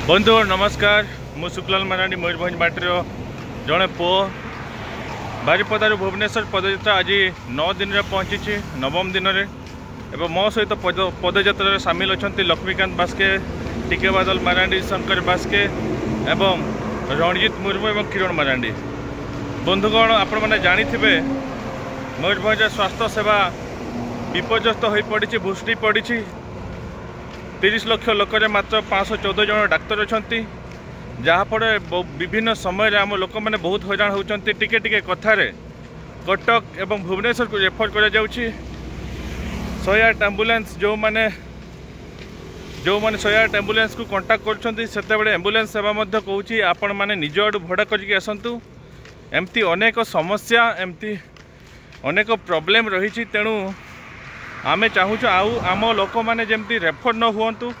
बंधु नमस्कार मु शुक्लाल माराणी मयूरभंज माटीर जड़े पु बारिपदारू भुवनेश्वर पदयात्रा आज 9 दिन में पहुँची नवम दिन में एवं मो सहित पदयात्रा सामिल अच्छा लक्ष्मीकांत बास्के टीके बादल मारांडी शंकर बास्के एवं रणजित मुर्मू एवं किरण मारांडी। बंधुगण आपण मैंने जानी मयूरभंज स्वास्थ्य सेवा विपर्यस्त हो पड़ी भुष्टी पड़ी 30 लाख लोक मात्र 514 जन डाक्तर अच्छा जहाँफल विभिन्न समय आम लोक मैंने बहुत हैरान होती टिके टिके कथार कटक एवं भुवनेश्वर को रेफर कर 108 एम्बुलेंस जो मैंने 108 एम्बुलेंस को कंटाक्ट कर एम्बुलेंस सेवा कहूँ आपण मैंने निज आड़ भड़ा करके आसतु एमती अनेक समस्या एमती अनेक प्रॉब्लम रही तेणु आमे चाहूँ आम लोक मैंने जमती रेफर न हुंतु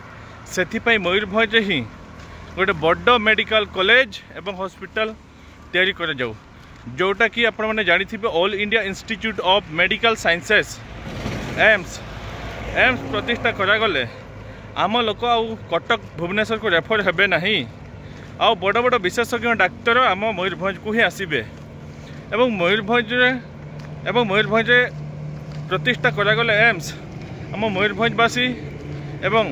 से मयूरभंज ही गोटे बड़ मेडिकल कॉलेज एवं हॉस्पिटल तैयारी कर जाऊ जोटा कि आपण मैंने जानी all India institute of medical sciences AIIMS प्रतिष्ठा करागले आम लोक आउ कटक भुवनेश्वर को रेफर हेबे नहीं आउ बड़ बड़ विशेषज्ञ डाक्तर आम मयूरभंज को ही आसबे एवं मयूरभंज प्रतिष्ठा करागले एम्स आम मयूरभंजवासी एवं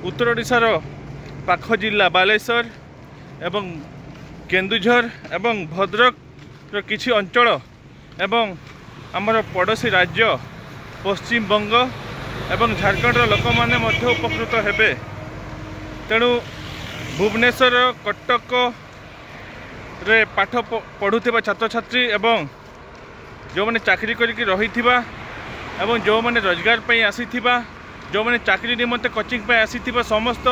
उत्तर ओडिशार पाख जिला बालेश्वर एवं केन्दुझर एवं भद्रक किछि अंचल एवं आमर पड़ोशी राज्य पश्चिम बंग एवं झारखंड लोक मैंने उपकृत हेबे तेणु भुवनेश्वर कटक रे पाठ पढ़ुवा छात्र छात्री एवं जो मैंने चाकरी करके रही एवं जो मैंने रोजगार पे आसी जो मैंने चाकरी निमंते कोचिंग पे आसी समस्त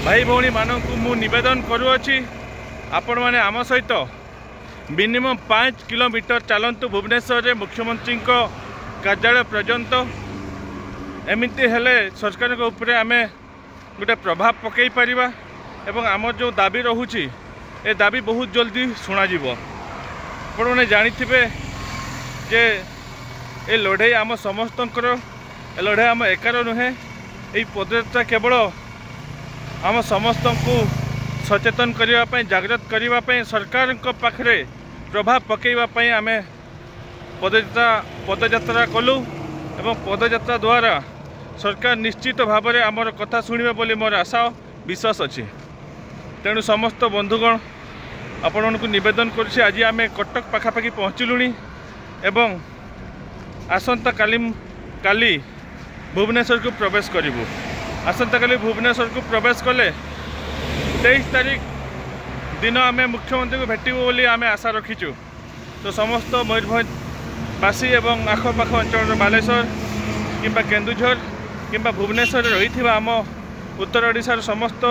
भाई भौणी मानक मु निवेदन करुअछि आपण माने आम सहित मिनिमम 5 किलोमीटर चलतु भुवनेश्वर रे मुख्यमंत्री कार्यालय पर्यंत एमती हेले सरकार के ऊपर आमे गोटे प्रभाव पकई पारिबा एवं आम जो दाबी रहुछि ए दाबी बहुत जल्दी शुणा आपण माने जानिथिबे जे ए लड़ाई आम समस्त लड़ाई आम एकार नुहे यही पदयात्रा केवल आम समस्त को सचेतन करने जागृत करने सरकार पाखरे प्रभाव पकईवाई आम पदयात्रा कलु एवं पदयात्रा द्वारा सरकार निश्चित भाव में आमर कथा शुणे बोली मोर आशा विश्वास अच्छी तेणु समस्त बंधुगण आपण को निवेदन कर आज आम कटक पाखापाखि पहुँचलु एवं आसंता काली भुवनेश्वर को प्रवेश करूँ आसंता काली भुवनेश्वर को प्रवेश कले 23 तारीख दिन आम मुख्यमंत्री को भेटू बोली आम आशा रखीचु। तो समस्त मयूरभंजवासी एवं आखपाख अंचल बालेश्वर किंबा केन्दुझर किंबा भुवनेश्वर रही आम उत्तर ओडिशार समस्त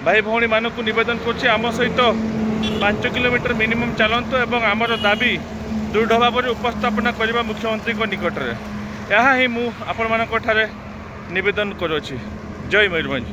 भाई भौणी मानक निवेदन करम सहित 5 किलोमीटर मिनिमम चलतु एवं आमर दाबी दृढ़ भाव में उपस्थापना करने मुख्यमंत्री निकट में यह ही आपण मान निवेदन करुँच। जय मयूरभंज।